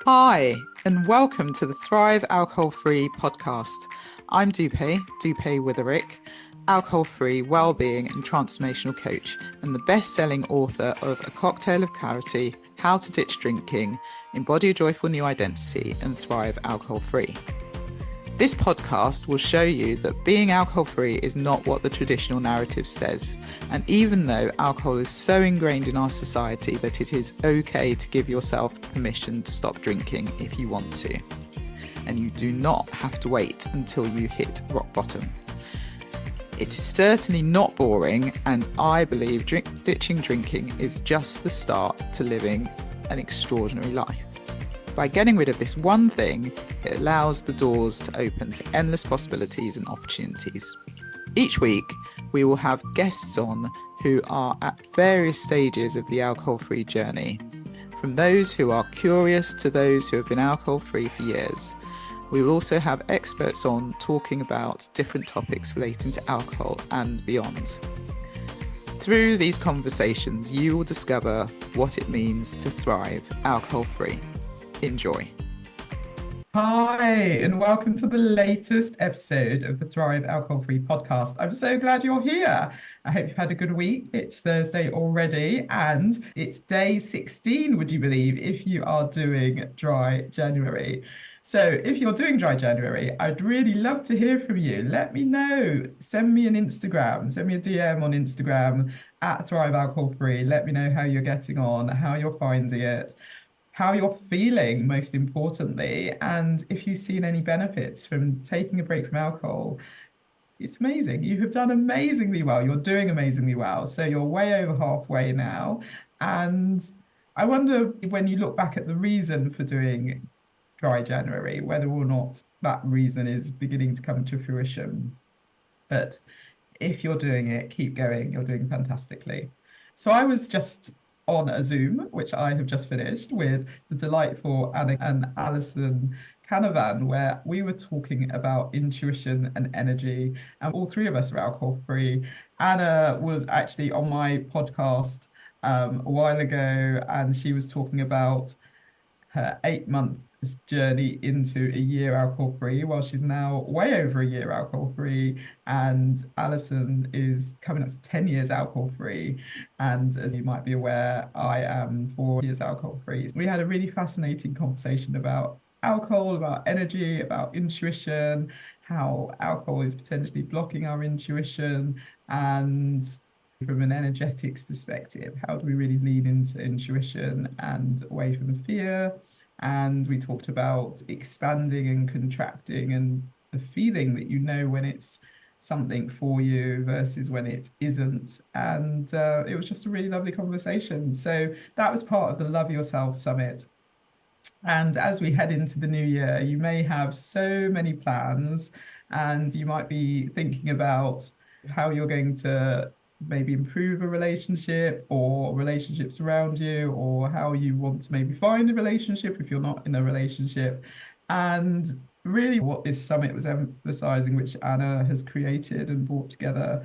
Hi, and welcome to the Thrive Alcohol Free podcast. I'm Dupe Witherick, alcohol free wellbeing and transformational coach, and the best selling author of A Cocktail of Clarity, How to Ditch Drinking, Embody a Joyful New Identity, and Thrive Alcohol Free. This podcast will show you that being alcohol free is not what the traditional narrative says. And even though alcohol is so ingrained in our society that it is okay to give yourself permission to stop drinking if you want to. And you do not have to wait until you hit rock bottom. It is certainly not boring, and I believe ditching drinking is just the start to living an extraordinary life. By getting rid of this one thing, it allows the doors to open to endless possibilities and opportunities. Each week, we will have guests on who are at various stages of the alcohol-free journey, from those who are curious to those who have been alcohol-free for years. We will also have experts on talking about different topics relating to alcohol and beyond. Through these conversations, you will discover what it means to thrive alcohol-free. Enjoy. Hi, and welcome to the latest episode of the Thrive Alcohol Free podcast. I'm so glad you're here. I hope you've had a good week. It's Thursday already, and it's day 16, would you believe, if you are doing dry January. So if you're doing dry January, I'd really love to hear from you. Let me know. Send me a DM on Instagram at Thrive Alcohol Free. Let me know how you're getting on, how you're finding it, how you're feeling, most importantly, and if you've seen any benefits from taking a break from alcohol. It's amazing. You have done amazingly well. You're doing amazingly well. So you're way over halfway now. And I wonder, when you look back at the reason for doing dry January, whether or not that reason is beginning to come to fruition. But if you're doing it, keep going. You're doing fantastically. So I was just on a Zoom, which I have just finished, with the delightful Anna and Alison Canavan, where we were talking about intuition and energy, and all three of us are alcohol free. Anna was actually on my podcast a while ago, and she was talking about her 8 month journey into a year alcohol free. Well, she's now way over a year alcohol free, and Alison is coming up to 10 years alcohol free. And as you might be aware, I am 4 years alcohol free. We had a really fascinating conversation about alcohol, about energy, about intuition, how alcohol is potentially blocking our intuition, and from an energetics perspective, how do we really lean into intuition and away from fear? And we talked about expanding and contracting and the feeling that you know when it's something for you versus when it isn't. And it was just a really lovely conversation. So that was part of the Love Yourself Summit. And as we head into the new year, you may have so many plans, and you might be thinking about how you're going to maybe improve a relationship or relationships around you, or how you want to maybe find a relationship if you're not in a relationship. And really, what this summit was emphasizing, which Anna has created and brought together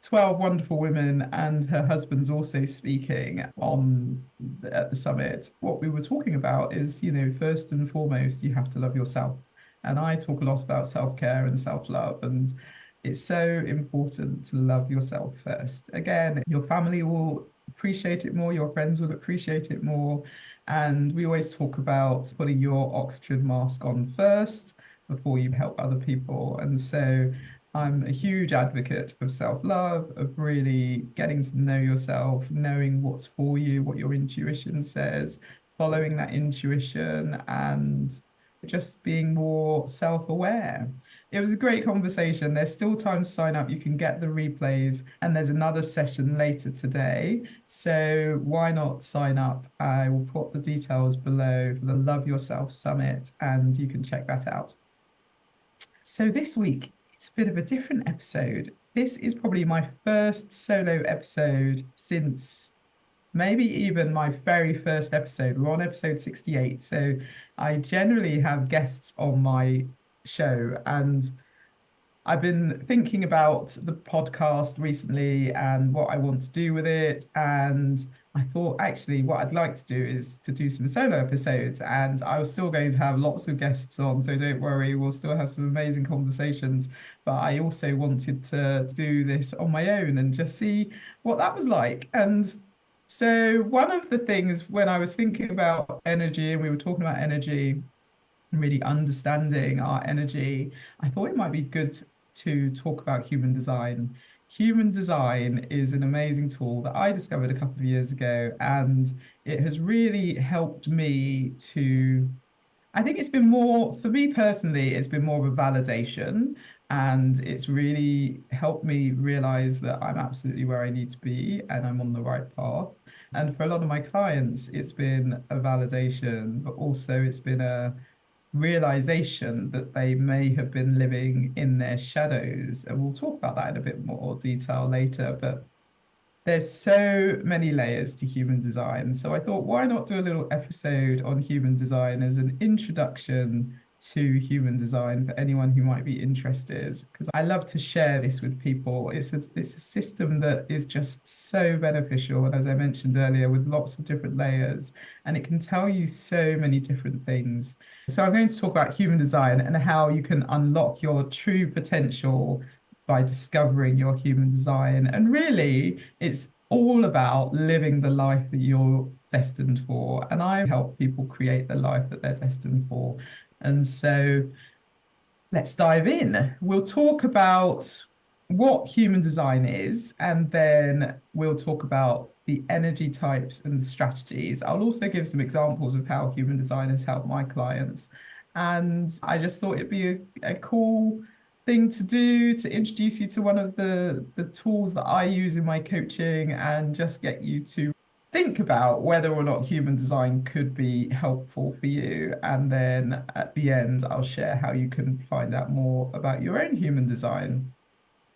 12 wonderful women, and her husband's also speaking at the summit. What we were talking about is, first and foremost, you have to love yourself. And I talk a lot about self-care and self-love, and it's so important to love yourself first. Again, your family will appreciate it more, your friends will appreciate it more. And we always talk about putting your oxygen mask on first before you help other people. And so I'm a huge advocate of self-love, of really getting to know yourself, knowing what's for you, what your intuition says, following that intuition, and just being more self-aware. It was a great conversation. There's still time to sign up. You can get the replays, and there's another session later today. So why not sign up? I will put the details below for the Love Yourself Summit, and you can check that out. So this week, it's a bit of a different episode. This is probably my first solo episode since maybe even my very first episode. We're on episode 68. So I generally have guests on my show, and I've been thinking about the podcast recently and what I want to do with it. And I thought actually what I'd like to do is to do some solo episodes, and I was still going to have lots of guests on, so don't worry, we'll still have some amazing conversations. But I also wanted to do this on my own and just see what that was like. And so one of the things when I was thinking about energy and we were talking about energy, really understanding our energy, I thought it might be good to talk about human design. Human design is an amazing tool that I discovered a couple of years ago, and it has really helped me to. I think it's been more, for me personally, it's been more of a validation, and it's really helped me realize that I'm absolutely where I need to be and I'm on the right path. And for a lot of my clients, it's been a validation, but also it's been a realization that they may have been living in their shadows. And we'll talk about that in a bit more detail later. But there's so many layers to human design. So I thought, why not do a little episode on human design as an introduction to human design for anyone who might be interested? Because I love to share this with people. It's a system that is just so beneficial. And as I mentioned earlier, with lots of different layers, and it can tell you so many different things. So I'm going to talk about human design and how you can unlock your true potential by discovering your human design. And really, it's all about living the life that you're destined for. And I help people create the life that they're destined for. And so let's dive in. We'll talk about what human design is, and then we'll talk about the energy types and the strategies. I'll also give some examples of how human design has helped my clients. And I just thought it'd be a cool thing to do to introduce you to one of the tools that I use in my coaching and just get you to think about whether or not human design could be helpful for you. And then at the end, I'll share how you can find out more about your own human design.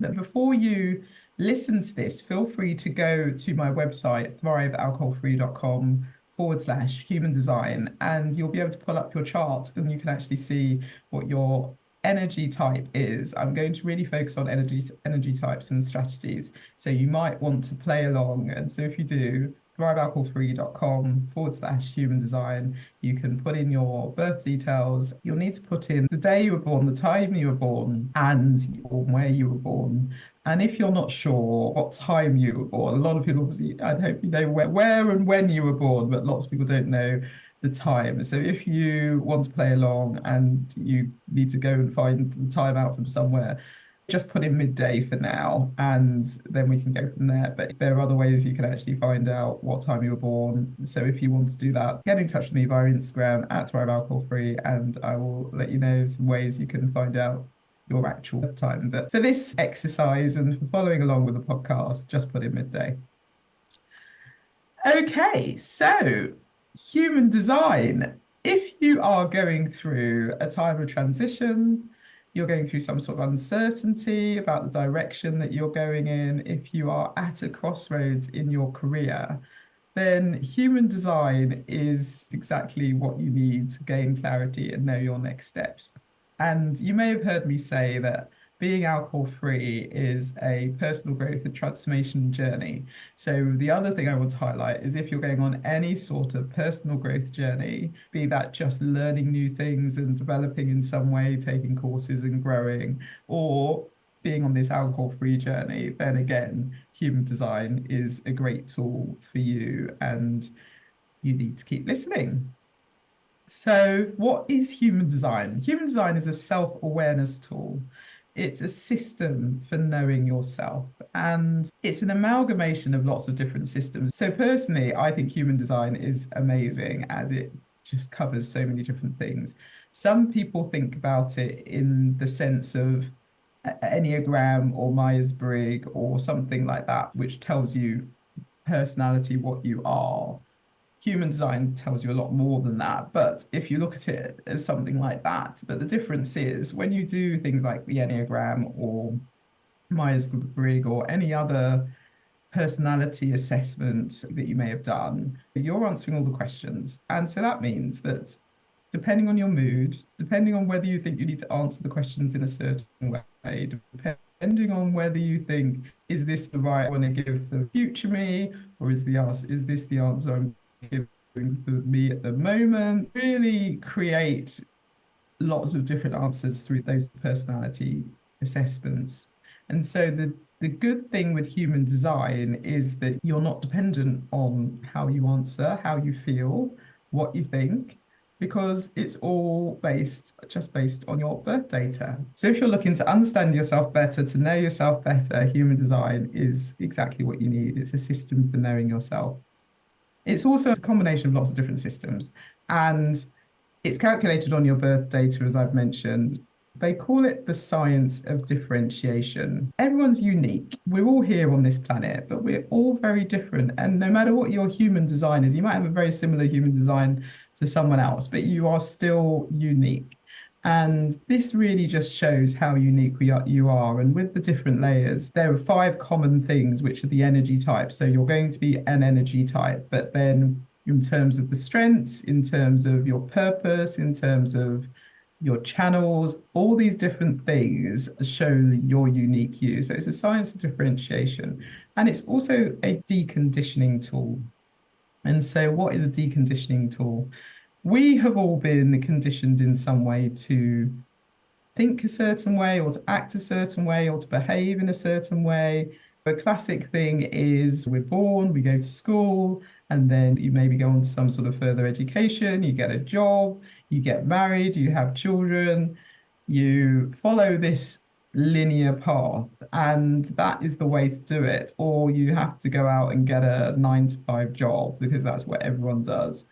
But before you listen to this, feel free to go to my website, thrivealcoholfree.com/human design, and you'll be able to pull up your chart and you can actually see what your energy type is. I'm going to really focus on energy types and strategies. So you might want to play along. And so if you do, thrivealcoholfree.com/human design. You can put in your birth details. You'll need to put in the day you were born, the time you were born, and where you were born. And if you're not sure what time you were born, a lot of people obviously, I'd hope you know where and when you were born, but lots of people don't know the time. So if you want to play along and you need to go and find the time out from somewhere, just put in midday for now, and then we can go from there. But there are other ways you can actually find out what time you were born. So if you want to do that, get in touch with me via Instagram at Thrive Alcohol Free, and I will let you know some ways you can find out your actual time. But for this exercise and for following along with the podcast, just put in midday. Okay, so human design. If you are going through a time of transition, you're going through some sort of uncertainty about the direction that you're going in, if you are at a crossroads in your career, then human design is exactly what you need to gain clarity and know your next steps. And you may have heard me say that being alcohol free is a personal growth and transformation journey. So the other thing I want to highlight is if you're going on any sort of personal growth journey, be that just learning new things and developing in some way, taking courses and growing, or being on this alcohol-free journey, then again, human design is a great tool for you and you need to keep listening. So, what is human design? Human design is a self-awareness tool. It's a system for knowing yourself, and it's an amalgamation of lots of different systems. So, personally, I think human design is amazing as it just covers so many different things. Some people think about it in the sense of Enneagram or Myers-Briggs or something like that, which tells you personality, what you are. Human design tells you a lot more than that. But if you look at it as something like that, but the difference is when you do things like the Enneagram or Myers-Briggs or any other personality assessment that you may have done, you're answering all the questions. And so that means that depending on your mood, depending on whether you think you need to answer the questions in a certain way, depending on whether you think, is this the right I want to give for future me, or is this the answer I'm giving for me at the moment? Really create lots of different answers through those personality assessments. And so the good thing with human design is that you're not dependent on how you answer, how you feel, what you think, because it's all based on your birth data. So if you're looking to understand yourself better, to know yourself better, human design is exactly what you need. It's a system for knowing yourself. It's also a combination of lots of different systems. And it's calculated on your birth data, as I've mentioned. They call it the science of differentiation. Everyone's unique. We're all here on this planet, but we're all very different. And no matter what your human design is, you might have a very similar human design to someone else, but you are still unique. And this really just shows how unique you are. And with the different layers, there are five common things, which are the energy types. So you're going to be an energy type, but then in terms of the strengths, in terms of your purpose, in terms of your channels, all these different things show your unique you. So it's a science of differentiation. And it's also a deconditioning tool. And so, what is a deconditioning tool? We have all been conditioned in some way to think a certain way or to act a certain way or to behave in a certain way. A classic thing is we're born, we go to school, and then you maybe go on to some sort of further education, you get a job, you get married, you have children, you follow this linear path, and that is the way to do it. Or you have to go out and get a 9 to 5 job because that's what everyone does.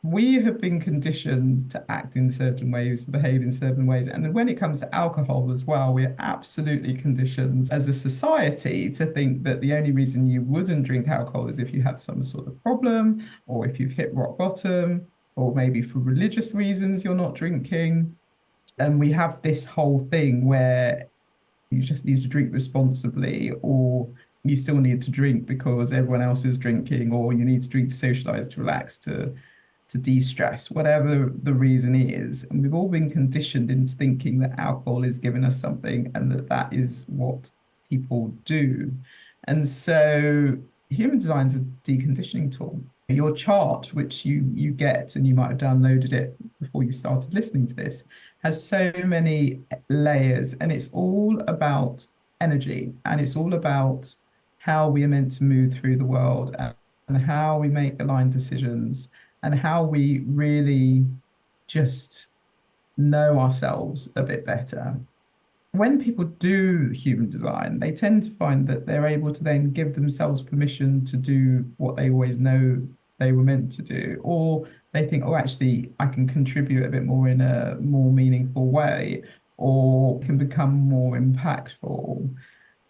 We have been conditioned to act in certain ways, to behave in certain ways. And then when it comes to alcohol as well, we're absolutely conditioned as a society to think that the only reason you wouldn't drink alcohol is if you have some sort of problem, or if you've hit rock bottom, or maybe for religious reasons you're not drinking. And we have this whole thing where you just need to drink responsibly, or you still need to drink because everyone else is drinking, or you need to drink to socialize, to relax, to de-stress, whatever the reason is. And we've all been conditioned into thinking that alcohol is giving us something and that that is what people do. And so human design is a deconditioning tool. Your chart, which you get, and you might have downloaded it before you started listening to this, has so many layers, and it's all about energy, and it's all about how we are meant to move through the world, and how we make aligned decisions, and how we really just know ourselves a bit better. When people do human design, they tend to find that they're able to then give themselves permission to do what they always know they were meant to do, or they think, oh, actually, I can contribute a bit more in a more meaningful way, or can become more impactful.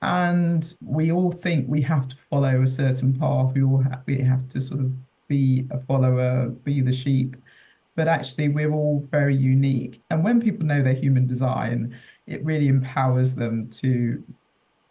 And we all think we have to follow a certain path. We have to sort of be a follower, be the sheep. But actually, we're all very unique. And when people know their human design, it really empowers them to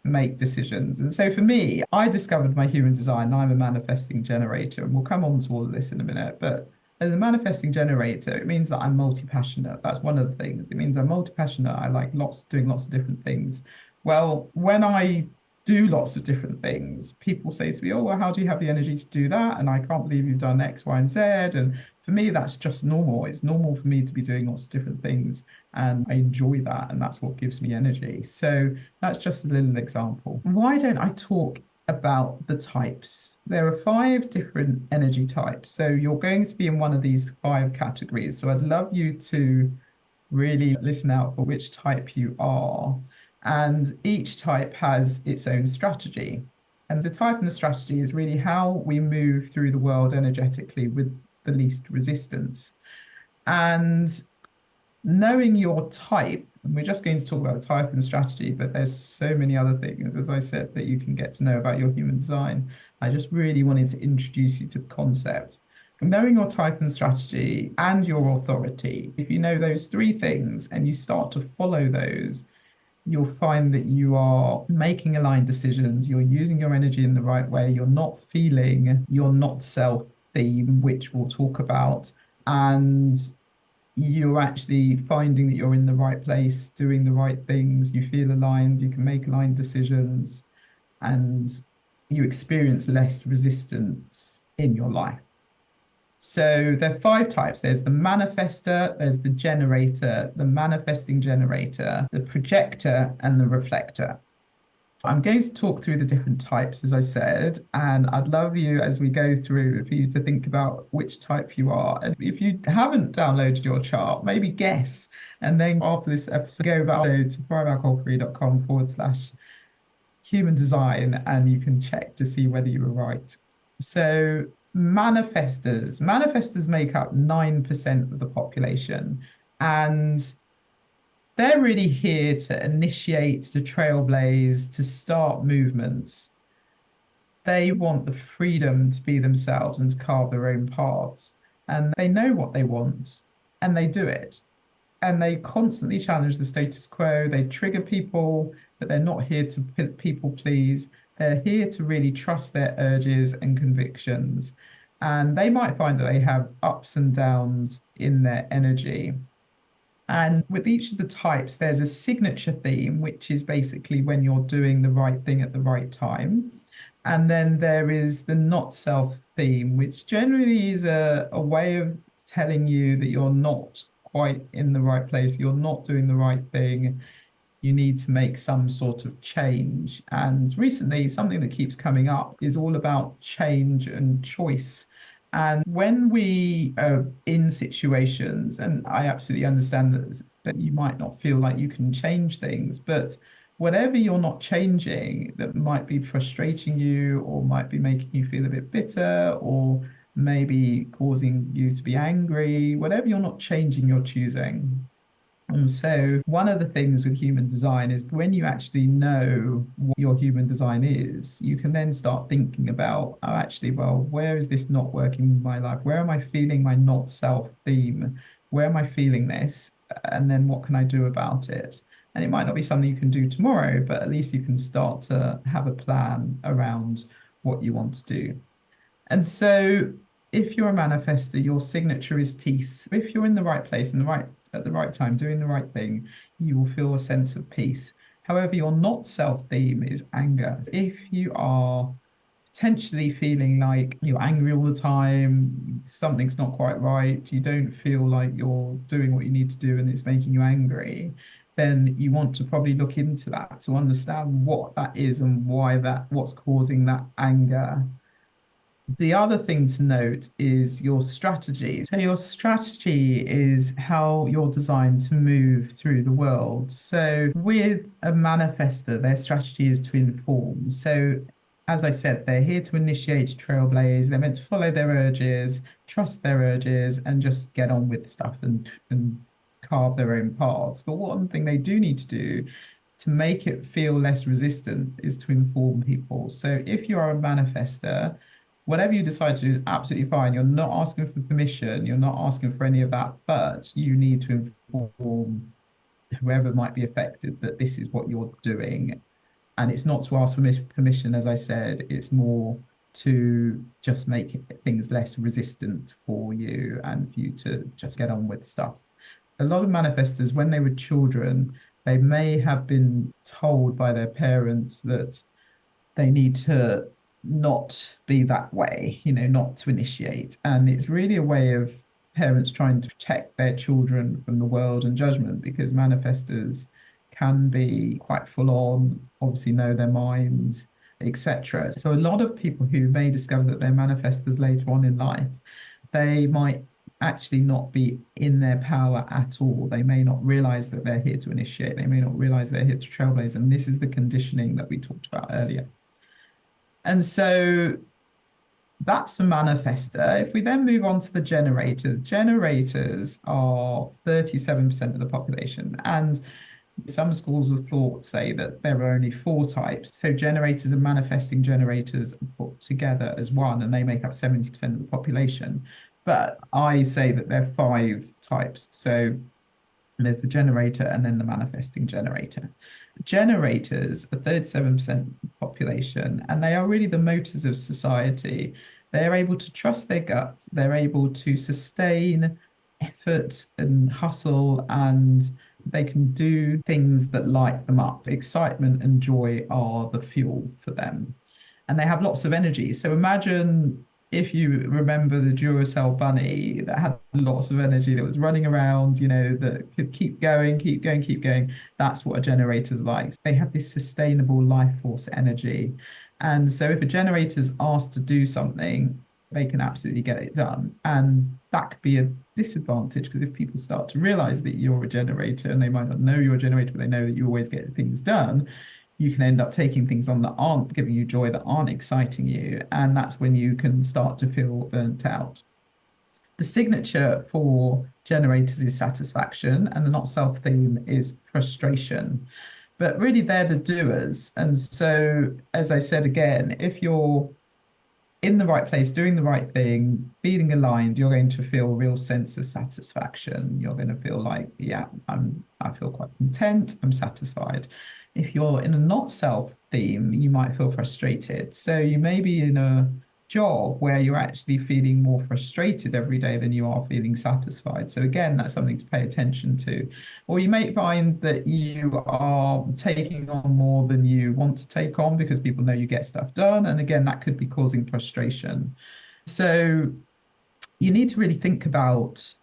make decisions. And so for me, I discovered my human design. I'm a manifesting generator, and we'll come on to all of this in a minute. But as a manifesting generator, it means that I'm multi-passionate. That's one of the things. It means I'm multi-passionate. I like doing lots of different things. Well, when I do lots of different things, people say to me, oh, well, how do you have the energy to do that? And I can't believe you've done X, Y, and Z. And for me, that's just normal. It's normal for me to be doing lots of different things. And I enjoy that. And that's what gives me energy. So that's just a little example. Why don't I talk about the types? There are 5 different energy types. So you're going to be in one of these 5 categories. So I'd love you to really listen out for which type you are. And each type has its own strategy. And the type and the strategy is really how we move through the world energetically with the least resistance. And knowing your type, and we're just going to talk about type and strategy, but there's so many other things, as I said, that you can get to know about your human design. I just really wanted to introduce you to the concept. Knowing your type and strategy and your authority, if you know those 3 things and you start to follow those, you'll find that you are making aligned decisions, you're using your energy in the right way, you're not feeling your not self theme, which we'll talk about. And you're actually finding that you're in the right place, doing the right things, you feel aligned, you can make aligned decisions, and you experience less resistance in your life. So there are 5 types. There's the manifester, there's the generator, the manifesting generator, the projector, and the reflector. I'm going to talk through the different types, as I said, and I'd love you as we go through for you to think about which type you are. And if you haven't downloaded your chart, maybe guess. And then after this episode, go back to thrivealcoholfree.com/human design, and you can check to see whether you were right. So manifestors make up 9% of the population, and they're really here to initiate, to trailblaze, to start movements. They want the freedom to be themselves and to carve their own paths. And they know what they want and they do it. And they constantly challenge the status quo. They trigger people, but they're not here to people please. They're here to really trust their urges and convictions. And they might find that they have ups and downs in their energy. And with each of the types, there's a signature theme, which is basically when you're doing the right thing at the right time. And then there is the not self theme, which generally is a way of telling you that you're not quite in the right place, you're not doing the right thing, you need to make some sort of change. And recently, something that keeps coming up is all about change and choice. And when we are in situations, and I absolutely understand that you might not feel like you can change things, but whatever you're not changing that might be frustrating you or might be making you feel a bit bitter or maybe causing you to be angry, whatever you're not changing, you're choosing. And so, one of the things with human design is when you actually know what your human design is, you can then start thinking about, oh, actually, well, where is this not working in my life? Where am I feeling my not self theme? Where am I feeling this? And then what can I do about it? And it might not be something you can do tomorrow, but at least you can start to have a plan around what you want to do. And so, if you're a manifester, your signature is peace. If you're in the right place in the right at the right time, doing the right thing, you will feel a sense of peace. However, your not self theme is anger. If you are potentially feeling like you're angry all the time, something's not quite right, you don't feel like you're doing what you need to do and it's making you angry, then you want to probably look into that to understand what that is and what's causing that anger. The other thing to note is your strategy. So, your strategy is how you're designed to move through the world. So, with a manifester, their strategy is to inform. So, as I said, they're here to initiate, trailblaze. They're meant to follow their urges, trust their urges, and just get on with stuff and carve their own paths. But one thing they do need to do to make it feel less resistant is to inform people. So, if you are a manifester, whatever you decide to do is absolutely fine. You're not asking for permission. You're not asking for any of that, but you need to inform whoever might be affected that this is what you're doing. And it's not to ask for permission, as I said, it's more to just make things less resistant for you and for you to just get on with stuff. A lot of manifestors, when they were children, they may have been told by their parents that they need to not be that way, not to initiate. And it's really a way of parents trying to protect their children from the world and judgment because manifestors can be quite full on, obviously know their minds, etc. So a lot of people who may discover that they're manifestors later on in life, they might actually not be in their power at all. They may not realize that they're here to initiate. They may not realize they're here to trailblaze. And this is the conditioning that we talked about earlier. And so that's a manifester. If we then move on to the generators, generators are 37% of the population. And some schools of thought say that there are only 4 types. So generators and manifesting generators are put together as one, and they make up 70% of the population. But I say that there are 5 types. So there's the generator and then the manifesting generator. Generators are 37% population, and they are really the motors of society. They're able to trust their guts. They're able to sustain effort and hustle, and they can do things that light them up. Excitement and joy are the fuel for them. And they have lots of energy. So imagine if you remember the Duracell bunny that had lots of energy, that was running around, that could keep going, keep going, keep going. That's what a generator's like. They have this sustainable life force energy. And so if a generator's asked to do something, they can absolutely get it done. And that could be a disadvantage, because if people start to realize that you're a generator, and they might not know you're a generator, but they know that you always get things done, you can end up taking things on that aren't giving you joy, that aren't exciting you. And that's when you can start to feel burnt out. The signature for generators is satisfaction, and the not self theme is frustration. But really, they're the doers. And so, as I said again, if you're in the right place, doing the right thing, feeling aligned, you're going to feel a real sense of satisfaction. You're going to feel like, yeah, I feel quite content, I'm satisfied. If you're in a not self theme, you might feel frustrated. So you may be in a job where you're actually feeling more frustrated every day than you are feeling satisfied. So again, that's something to pay attention to. Or you may find that you are taking on more than you want to take on because people know you get stuff done. And again, that could be causing frustration. So you need to really think about,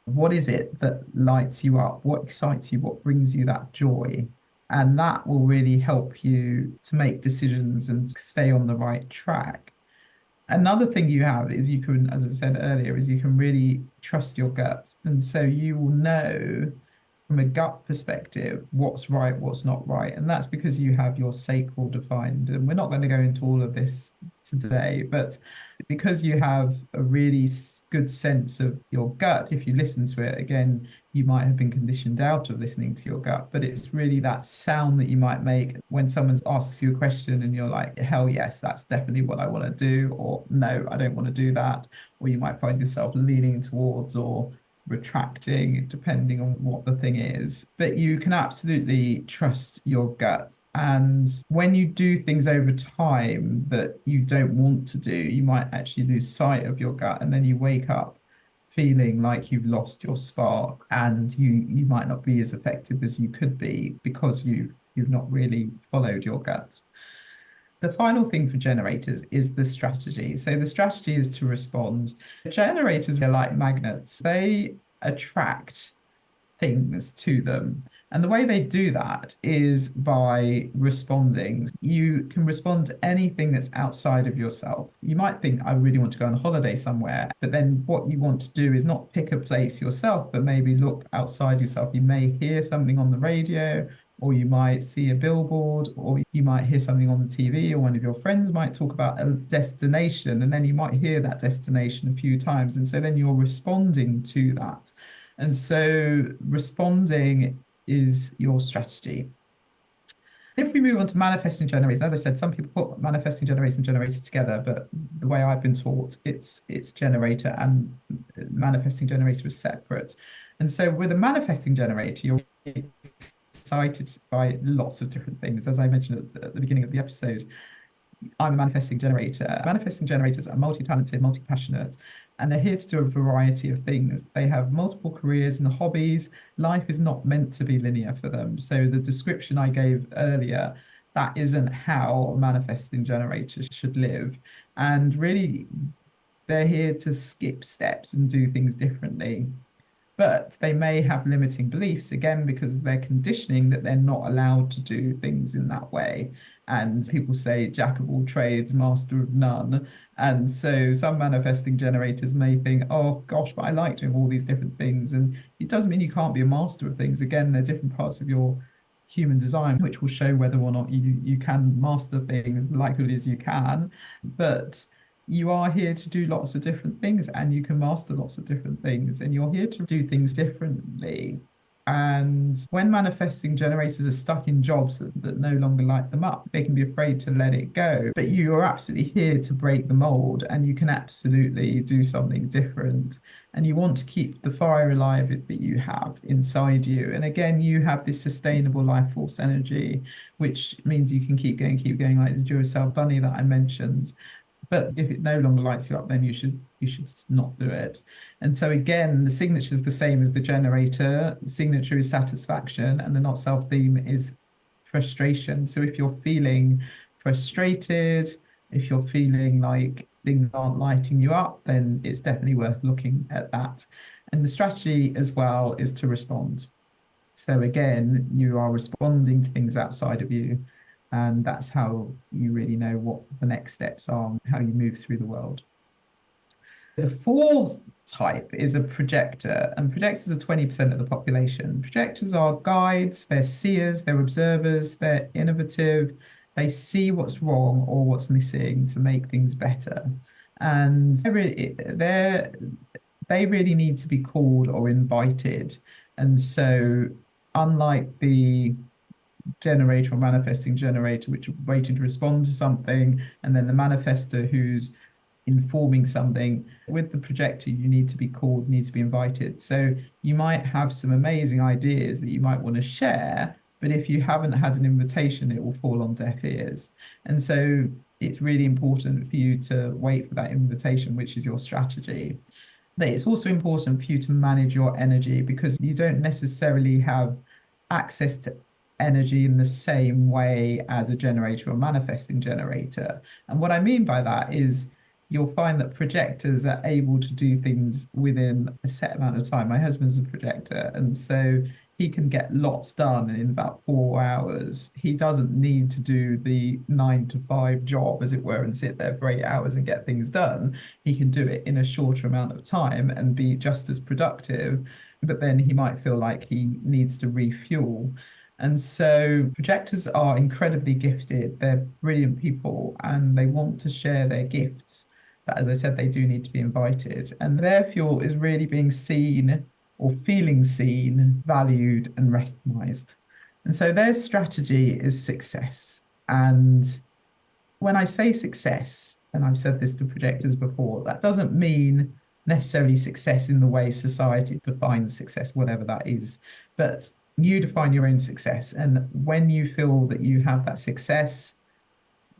what is it that lights you up? What excites you? What brings you that joy? And that will really help you to make decisions and stay on the right track. Another thing you have is you can, as I said earlier, is you can really trust your gut. And so you will know from a gut perspective what's right, what's not right. And that's because you have your sacral defined. And we're not going to go into all of this today, but because you have a really good sense of your gut, if you listen to it, again, you might have been conditioned out of listening to your gut, but it's really that sound that you might make when someone asks you a question and you're like, hell yes, that's definitely what I want to do, or no, I don't want to do that. Or you might find yourself leaning towards or retracting, depending on what the thing is. But you can absolutely trust your gut. And when you do things over time that you don't want to do, you might actually lose sight of your gut. And then you wake up feeling like you've lost your spark, and you might not be as effective as you could be because you've not really followed your gut. The final thing for generators is the strategy. So the strategy is to respond. Generators are like magnets. They attract things to them. And the way they do that is by responding. You can respond to anything that's outside of yourself. You might think, I really want to go on holiday somewhere, but then what you want to do is not pick a place yourself, but maybe look outside yourself. You may hear something on the radio, or you might see a billboard, or you might hear something on the TV, or one of your friends might talk about a destination, and then you might hear that destination a few times. And so then you're responding to that. And so responding is your strategy. If we move on to manifesting generators, as I said, some people put manifesting generators and generators together, but the way I've been taught, it's generator and manifesting generator is separate. And so with a manifesting generator, you're excited by lots of different things. As I mentioned at the beginning of the episode, I'm a manifesting generator. Manifesting generators are multi-talented, multi-passionate, and they're here to do a variety of things. They have multiple careers and hobbies. Life is not meant to be linear for them. So the description I gave earlier, that isn't how manifesting generators should live. And really, they're here to skip steps and do things differently. But they may have limiting beliefs, again, because of their conditioning, that they're not allowed to do things in that way. And people say, jack of all trades, master of none. And so some manifesting generators may think, oh gosh, but I like doing all these different things. And it doesn't mean you can't be a master of things. Again, they're different parts of your human design, which will show whether or not you can master things. The likelihood is you can, but you are here to do lots of different things, and you can master lots of different things, and you're here to do things differently. And when manifesting generators are stuck in jobs that no longer light them up, they can be afraid to let it go. But you are absolutely here to break the mold, and you can absolutely do something different. And you want to keep the fire alive that you have inside you. And again, you have this sustainable life force energy, which means you can keep going, like the Duracell bunny that I mentioned. But if it no longer lights you up, then you should not do it. And so again, the signature is the same as the generator. The signature is satisfaction, and the not self theme is frustration. So if you're feeling frustrated, if you're feeling like things aren't lighting you up, then it's definitely worth looking at that. And the strategy as well is to respond. So again, you are responding to things outside of you, and that's how you really know what the next steps are, how you move through the world. The fourth type is a projector, and projectors are 20% of the population. Projectors are guides, they're seers, they're observers, they're innovative, they see what's wrong or what's missing to make things better. And they really need to be called or invited. And so, unlike the generator or manifesting generator, which are waiting to respond to something, and then the manifester who's informing something, with the projector, you need to be called, need to be invited. So you might have some amazing ideas that you might want to share, but if you haven't had an invitation, it will fall on deaf ears. And so it's really important for you to wait for that invitation, which is your strategy. But it's also important for you to manage your energy, because you don't necessarily have access to energy in the same way as a generator or manifesting generator. And what I mean by that is you'll find that projectors are able to do things within a set amount of time. My husband's a projector, and so he can get lots done in about 4 hours. He doesn't need to do the 9 to 5 job, as it were, and sit there for 8 hours and get things done. He can do it in a shorter amount of time and be just as productive, but then he might feel like he needs to refuel. And so projectors are incredibly gifted. They're brilliant people and they want to share their gifts. But as I said, they do need to be invited. And their fuel is really being seen or feeling seen, valued, and recognized. And so their strategy is success. And when I say success, and I've said this to projectors before, that doesn't mean necessarily success in the way society defines success, whatever that is. But you define your own success. And when you feel that you have that success,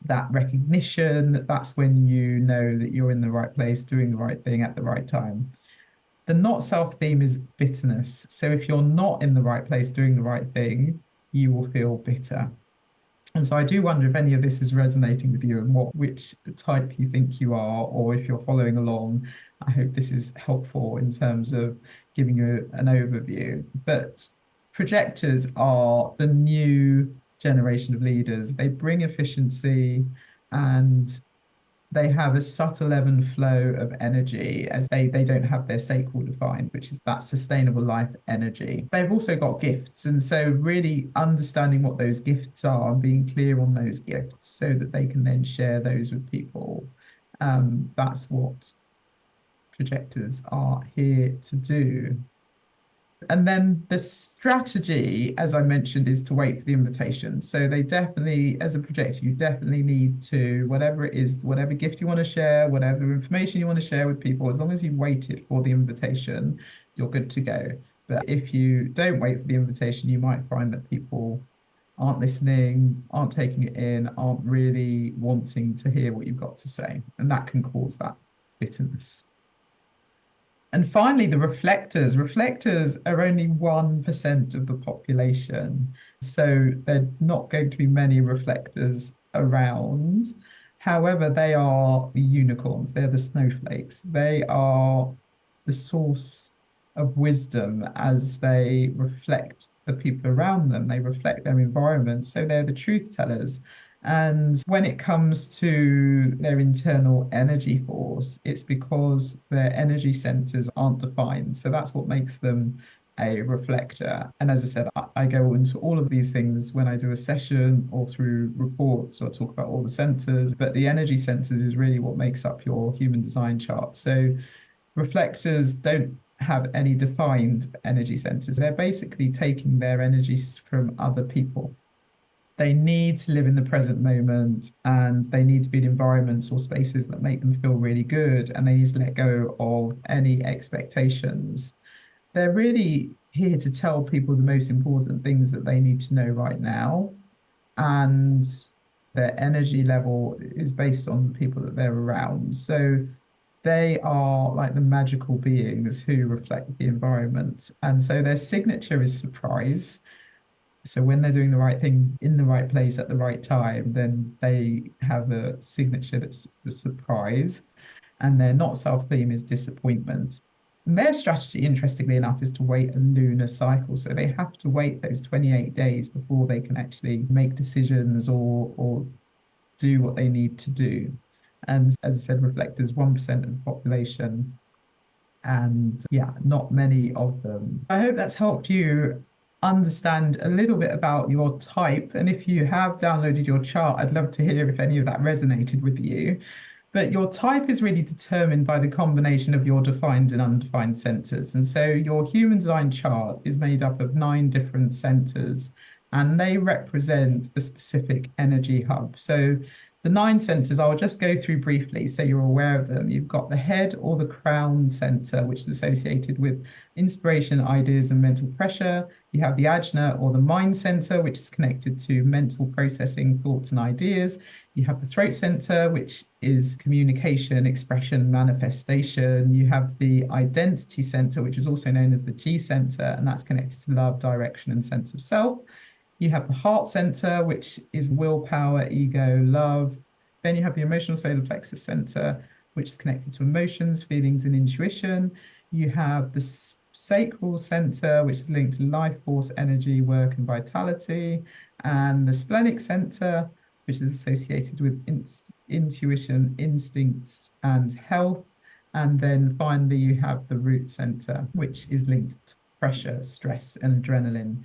that recognition, that's when you know that you're in the right place, doing the right thing at the right time. The not self theme is bitterness. So if you're not in the right place doing the right thing, you will feel bitter. And so I do wonder if any of this is resonating with you and which type you think you are, or if you're following along. I hope this is helpful in terms of giving you an overview. But projectors are the new generation of leaders. They bring efficiency and they have a subtle ebb and flow of energy, as they don't have their sacral defined, which is that sustainable life energy. They've also got gifts. And so really understanding what those gifts are and being clear on those gifts so that they can then share those with people. That's what projectors are here to do. And then the strategy, as I mentioned, is to wait for the invitation. So they definitely, as a projector, you definitely need to, whatever it is, whatever gift you want to share, whatever information you want to share with people, as long as you've waited for the invitation, you're good to go. But if you don't wait for the invitation, you might find that people aren't listening, aren't taking it in, aren't really wanting to hear what you've got to say. And that can cause that bitterness. And finally, the reflectors. Reflectors are only 1% of the population. So there are not going to be many reflectors around. However, they are the unicorns, they're the snowflakes. They are the source of wisdom as they reflect the people around them, they reflect their environment. So they're the truth tellers. And when it comes to their internal energy force, it's because their energy centers aren't defined. So that's what makes them a reflector. And as I said, I go into all of these things when I do a session or through reports, or talk about all the centers. But the energy centers is really what makes up your human design chart. So reflectors don't have any defined energy centers. They're basically taking their energies from other people. They need to live in the present moment, and they need to be in environments or spaces that make them feel really good, and they need to let go of any expectations. They're really here to tell people the most important things that they need to know right now. And their energy level is based on the people that they're around. So they are like the magical beings who reflect the environment. And so their signature is surprise. So when they're doing the right thing in the right place at the right time, then they have a signature that's a surprise. And their not self theme is disappointment. And their strategy, interestingly enough, is to wait a lunar cycle. So they have to wait those 28 days before they can actually make decisions or do what they need to do. And as I said, reflectors, 1% of the population, and yeah, not many of them. I hope that's helped you understand a little bit about your type. And if you have downloaded your chart, I'd love to hear if any of that resonated with you. But your type is really determined by the combination of your defined and undefined centers. And so your human design chart is made up of 9 different centers, and they represent a specific energy hub. So the 9 centers, I'll just go through briefly so you're aware of them. You've got the head or the crown center, which is associated with inspiration, ideas, and mental pressure. You have the ajna or the mind center, which is connected to mental processing, thoughts, and ideas. You have the throat center, which is communication, expression, manifestation. You have the identity center, which is also known as the G center, and that's connected to love, direction, and sense of self. You have the heart center, which is willpower, ego, love. Then you have the emotional solar plexus center, which is connected to emotions, feelings, and intuition. You have the sacral center, which is linked to life force, energy, work, and vitality. And the splenic center, which is associated with intuition, instincts, and health. And then finally, you have the root center, which is linked to pressure, stress, and adrenaline.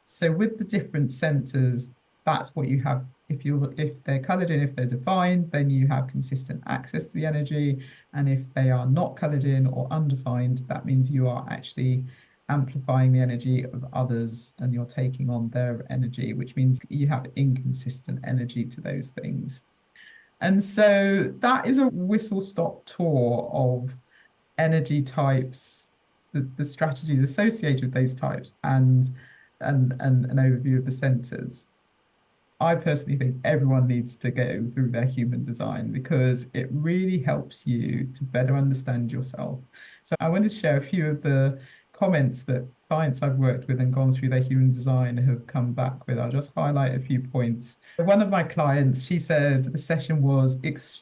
So with the different centers, that's what you have. If they're colored in, if they're defined, then you have consistent access to the energy. And if they are not colored in or undefined, that means you are actually amplifying the energy of others and you're taking on their energy, which means you have inconsistent energy to those things. And so that is a whistle-stop tour of energy types, the strategies associated with those types, and an overview of the centers. I personally think everyone needs to go through their human design because it really helps you to better understand yourself. So I wanted to share a few of the comments that clients I've worked with and gone through their human design have come back with. I'll just highlight a few points. One of my clients, she said the session was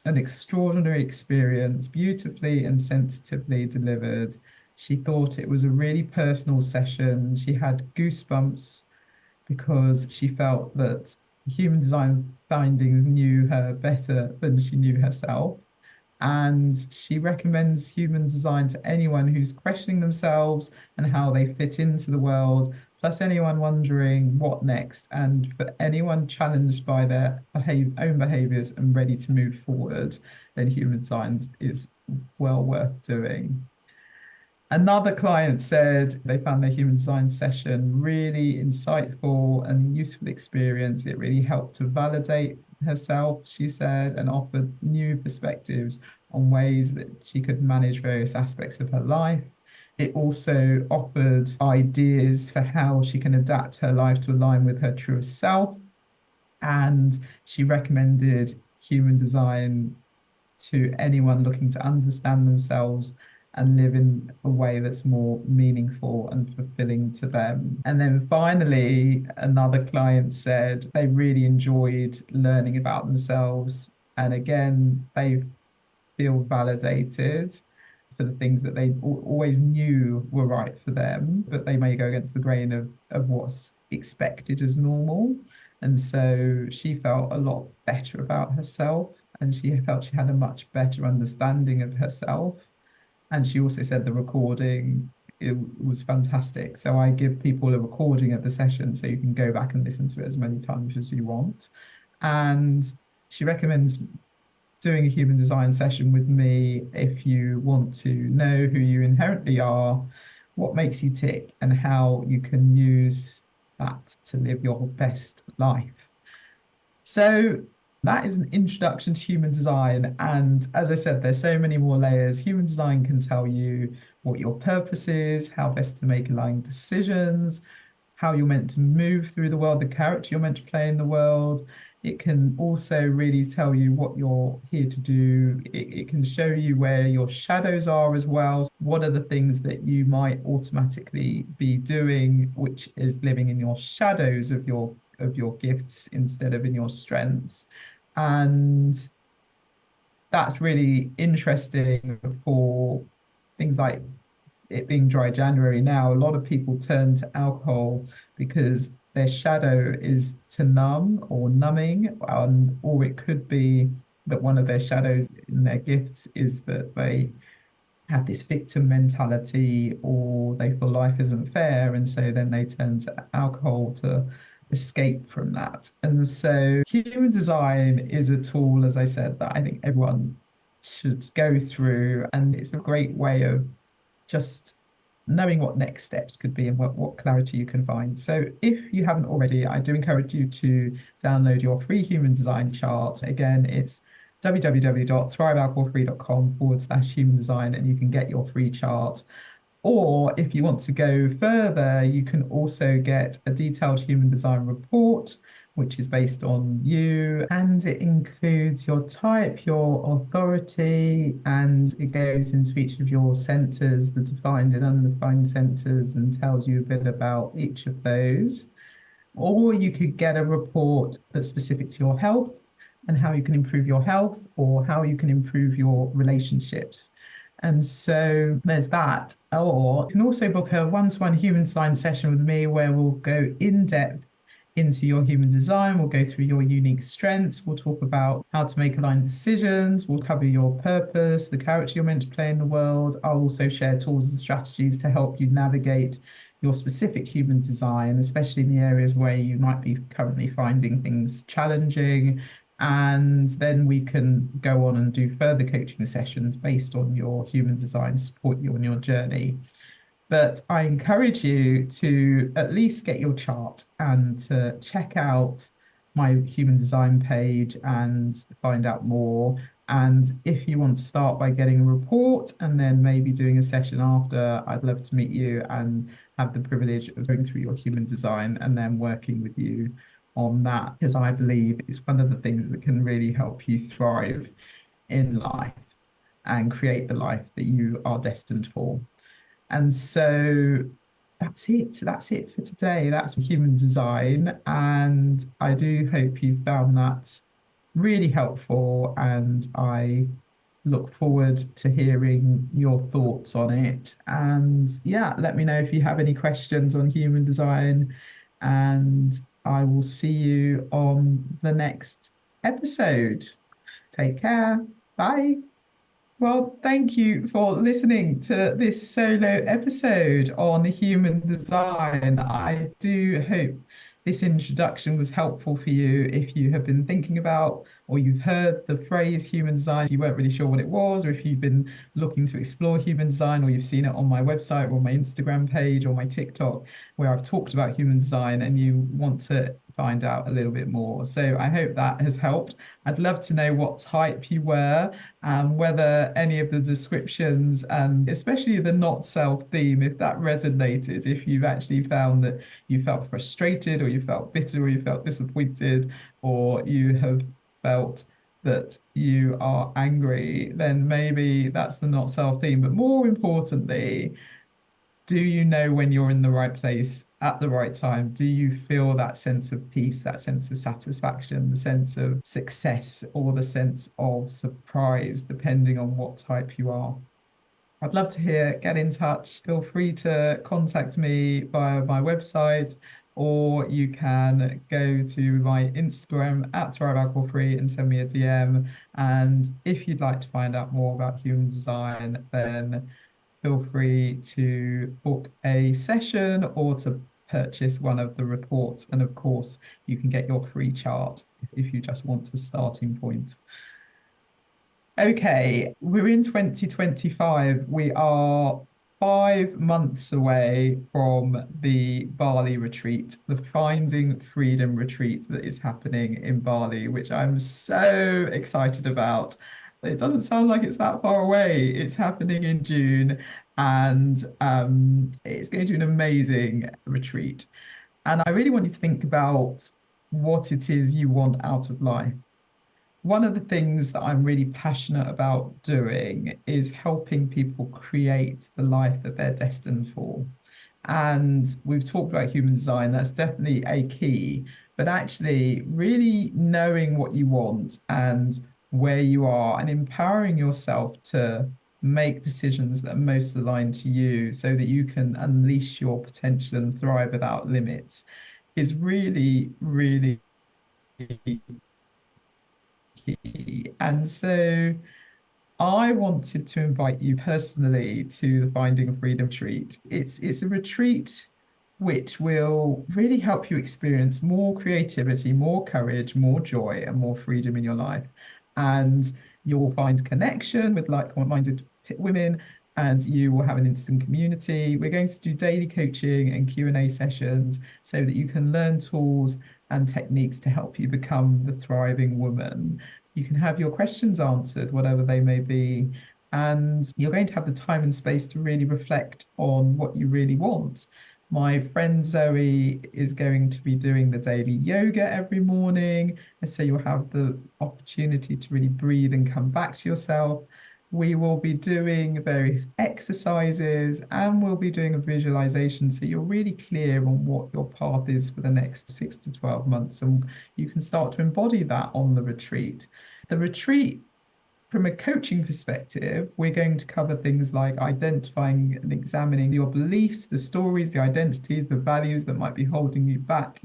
an extraordinary experience, beautifully and sensitively delivered. She thought it was a really personal session. She had goosebumps because she felt that human design findings knew her better than she knew herself. And she recommends human design to anyone who's questioning themselves and how they fit into the world, plus anyone wondering what next, and for anyone challenged by their own behaviors and ready to move forward, then human design is well worth doing. Another client said they found their human design session really insightful and useful experience. It really helped to validate herself, she said, and offered new perspectives on ways that she could manage various aspects of her life. It also offered ideas for how she can adapt her life to align with her truest self. And she recommended human design to anyone looking to understand themselves and live in a way that's more meaningful and fulfilling to them. And then finally, another client said they really enjoyed learning about themselves. And again, they feel validated for the things that they always knew were right for them, but they may go against the grain of what's expected as normal. And so she felt a lot better about herself, and she felt she had a much better understanding of herself. And she also said the recording, it was fantastic. So I give people a recording of the session so you can go back and listen to it as many times as you want. And she recommends doing a human design session with me if you want to know who you inherently are, what makes you tick, and how you can use that to live your best life. So that is an introduction to human design. And as I said, there's so many more layers. Human design can tell you what your purpose is, how best to make aligned decisions, how you're meant to move through the world, the character you're meant to play in the world. It can also really tell you what you're here to do. It can show you where your shadows are as well. What are the things that you might automatically be doing, which is living in your shadows of your gifts instead of in your strengths. And that's really interesting for things like it being dry January now. A lot of people turn to alcohol because their shadow is to numb or numbing, or it could be that one of their shadows in their gifts is that they have this victim mentality or they feel life isn't fair. And so then they turn to alcohol to escape from that. And so human design is a tool, as I said, that I think everyone should go through. And it's a great way of just knowing what next steps could be and what clarity you can find. So if you haven't already, I do encourage you to download your free human design chart. Again, it's www.thrivealcoholfree.com/human design, and you can get your free chart. Or if you want to go further, you can also get a detailed human design report, which is based on you. And it includes your type, your authority, and it goes into each of your centers, the defined and undefined centers, and tells you a bit about each of those. Or you could get a report that's specific to your health and how you can improve your health or how you can improve your relationships. And so there's that. Or you can also book a one-to-one human design session with me where we'll go in depth into your human design. We'll go through your unique strengths. We'll talk about how to make aligned decisions. We'll cover your purpose, the character you're meant to play in the world. I'll also share tools and strategies to help you navigate your specific human design, especially in the areas where you might be currently finding things challenging. And then we can go on and do further coaching sessions based on your human design, support you on your journey. But I encourage you to at least get your chart and to check out my human design page and find out more. And if you want to start by getting a report and then maybe doing a session after, I'd love to meet you and have the privilege of going through your human design and then working with you on that, because I believe it's one of the things that can really help you thrive in life and create the life that you are destined for. And so that's it. That's it for today. That's human design. And I do hope you found that really helpful. And I look forward to hearing your thoughts on it. And yeah, let me know if you have any questions on human design. And I will see you on the next episode. Take care. Bye. Well, thank you for listening to this solo episode on human design. I do hope this introduction was helpful for you if you have been thinking about or you've heard the phrase human design, you weren't really sure what it was, or if you've been looking to explore human design, or you've seen it on my website or my Instagram page or my TikTok, where I've talked about human design and you want to find out a little bit more. So I hope that has helped. I'd love to know what type you were, whether any of the descriptions, and especially the not self theme, if that resonated, if you've actually found that you felt frustrated or you felt bitter or you felt disappointed or you have felt that you are angry, then maybe that's the not self theme. But more importantly, do you know when you're in the right place at the right time? Do you feel that sense of peace, that sense of satisfaction, the sense of success, or the sense of surprise, depending on what type you are? I'd love to hear, get in touch. Feel free to contact me via my website, or you can go to my Instagram at Thrive Alcohol Free and send me a DM. And if you'd like to find out more about human design, then feel free to book a session or to purchase one of the reports. And of course, you can get your free chart if you just want a starting point. Okay, we're in 2025. We are 5 months away from the Bali retreat, the Finding Freedom retreat that is happening in Bali, which I'm so excited about. It doesn't sound like it's that far away. It's happening in June, and it's going to be an amazing retreat. And I really want you to think about what it is you want out of life. One of the things that I'm really passionate about doing is helping people create the life that they're destined for. And we've talked about human design, that's definitely a key, but actually, really knowing what you want and where you are and empowering yourself to make decisions that are most aligned to you so that you can unleash your potential and thrive without limits is really, really key. And so I wanted to invite you personally to the Finding Freedom Retreat. It's a retreat which will really help you experience more creativity, more courage, more joy, and more freedom in your life. And you'll find connection with like-minded women, and you will have an instant community. We're going to do daily coaching and Q&A sessions so that you can learn tools and techniques to help you become the thriving woman. You can have your questions answered, whatever they may be. And you're going to have the time and space to really reflect on what you really want. My friend Zoe is going to be doing the daily yoga every morning. And so you'll have the opportunity to really breathe and come back to yourself. We will be doing various exercises and we'll be doing a visualization so you're really clear on what your path is for the next 6 to 12 months. And you can start to embody that on the retreat. The retreat, from a coaching perspective, we're going to cover things like identifying and examining your beliefs, the stories, the identities, the values that might be holding you back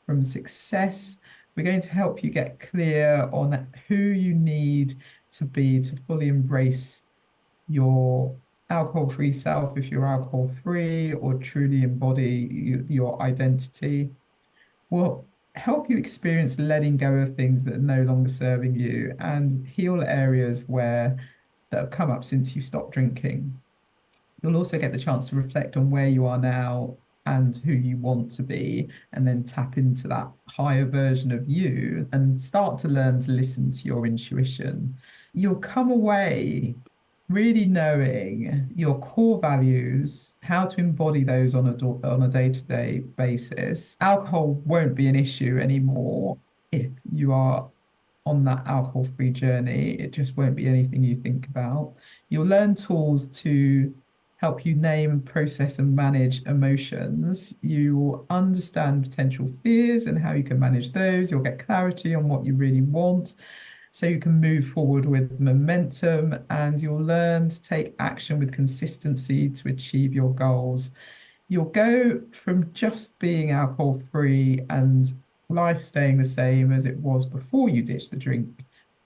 from success. We're going to help you get clear on who you need to be to fully embrace your alcohol-free self if you're alcohol-free, or truly embody your identity. Will help you experience letting go of things that are no longer serving you and heal areas that have come up since you stopped drinking. You'll also get the chance to reflect on where you are now and who you want to be, and then tap into that higher version of you and start to learn to listen to your intuition. You'll come away really knowing your core values, how to embody those on a day-to-day basis. Alcohol won't be an issue anymore if you are on that alcohol-free journey. It just won't be anything you think about. You'll learn tools to help you name, process, and manage emotions. You will understand potential fears and how you can manage those. You'll get clarity on what you really want, so you can move forward with momentum, and you'll learn to take action with consistency to achieve your goals. You'll go from just being alcohol free and life staying the same as it was before you ditched the drink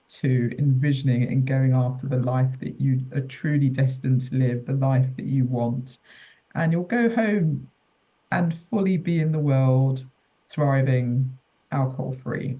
to envisioning and going after the life that you are truly destined to live, the life that you want. And you'll go home and fully be in the world thriving alcohol free.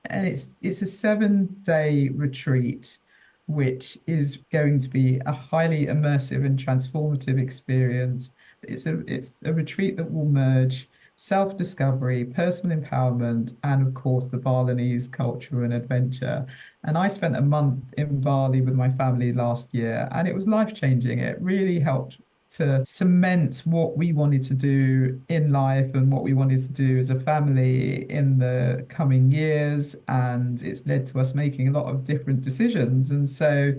And it's a 7-day retreat, which is going to be a highly immersive and transformative experience. It's a retreat that will merge self-discovery, personal empowerment, and of course the Balinese culture and adventure. And I spent a month in Bali with my family last year, and it was life-changing. It really helped to cement what we wanted to do in life and what we wanted to do as a family in the coming years. And it's led to us making a lot of different decisions. And so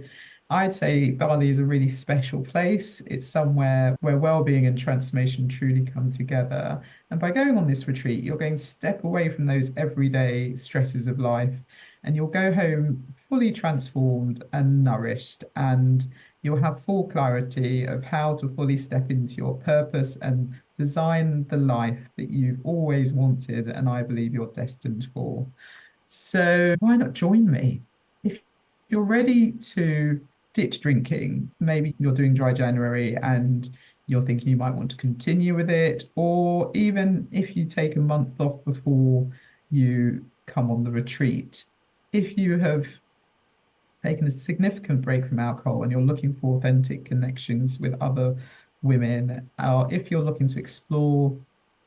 I'd say Bali is a really special place. It's somewhere where well-being and transformation truly come together. And by going on this retreat, you're going to step away from those everyday stresses of life, and you'll go home fully transformed and nourished, and you'll have full clarity of how to fully step into your purpose and design the life that you've always wanted and I believe you're destined for. So why not join me? If you're ready to ditch drinking, maybe you're doing dry January and you're thinking you might want to continue with it, or even if you take a month off before you come on the retreat, if you have taken a significant break from alcohol and you're looking for authentic connections with other women, or if you're looking to explore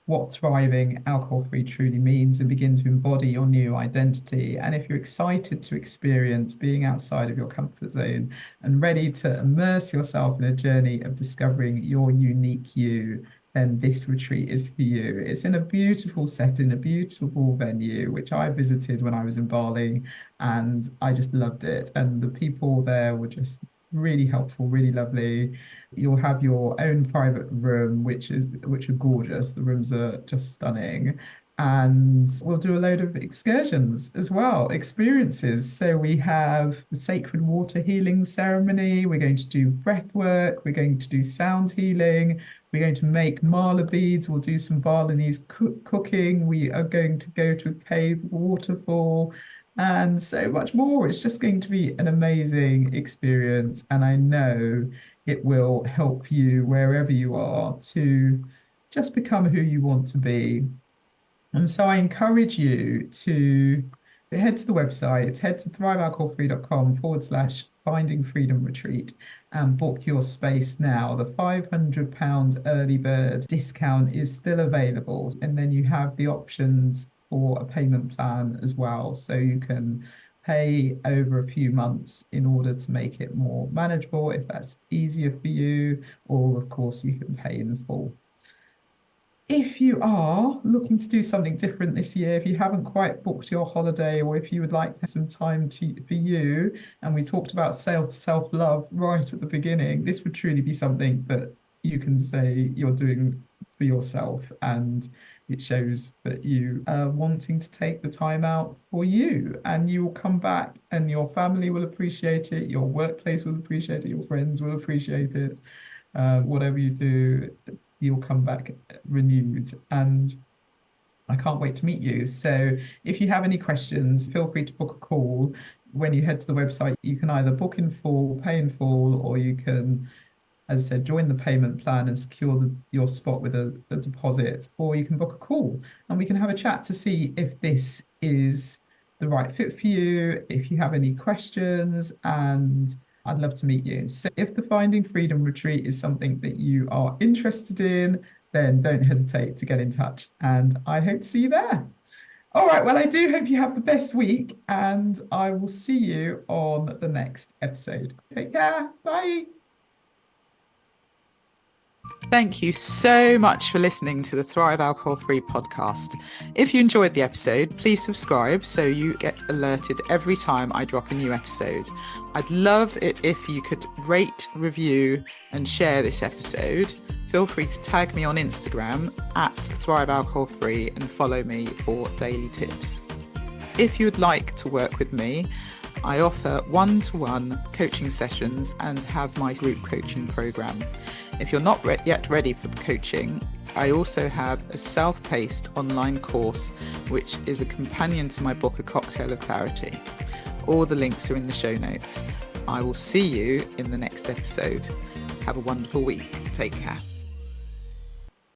what thriving alcohol-free truly means and begin to embody your new identity, and if you're excited to experience being outside of your comfort zone and ready to immerse yourself in a journey of discovering your unique you, then this retreat is for you. It's in a beautiful setting, a beautiful venue, which I visited when I was in Bali, and I just loved it. And the people there were just really helpful, really lovely. You'll have your own private room, which are gorgeous. The rooms are just stunning. And we'll do a load of excursions as well, experiences. So we have the sacred water healing ceremony. We're going to do breath work. We're going to do sound healing. We're going to make mala beads. We'll do some Balinese cooking. We are going to go to a cave waterfall and so much more. It's just going to be an amazing experience. And I know it will help you wherever you are to just become who you want to be. And so I encourage you to head to the website, head to thrivealcoholfree.com/finding freedom retreat and book your space now. The £500 early bird discount is still available. And then you have the options for a payment plan as well. So you can pay over a few months in order to make it more manageable if that's easier for you, or of course you can pay in full. If you are looking to do something different this year, if you haven't quite booked your holiday, or if you would like to have some time for you, and we talked about self-love right at the beginning, this would truly be something that you can say you're doing for yourself, and it shows that you are wanting to take the time out for you, and you will come back and your family will appreciate it, your workplace will appreciate it, your friends will appreciate it. Whatever you do, you'll come back renewed, and I can't wait to meet you. So if you have any questions, feel free to book a call. When you head to the website, you can either book in full, pay in full, or you can, as I said, join the payment plan and secure your spot with a deposit, or you can book a call and we can have a chat to see if this is the right fit for you, if you have any questions, and I'd love to meet you. So if the Finding Freedom Retreat is something that you are interested in, then don't hesitate to get in touch, and I hope to see you there. All right, well, I do hope you have the best week, and I will see you on the next episode. Take care. Bye. Thank you so much for listening to the Thrive Alcohol Free podcast. If you enjoyed the episode, please subscribe so you get alerted every time I drop a new episode. I'd love it if you could rate, review, and share this episode. Feel free to tag me on Instagram at Thrive Alcohol Free and follow me for daily tips. If you would like to work with me, I offer one-to-one coaching sessions and have my group coaching program. If you're not yet ready for coaching, I also have a self-paced online course, which is a companion to my book, A Cocktail of Clarity. All the links are in the show notes. I will see you in the next episode. Have a wonderful week. Take care.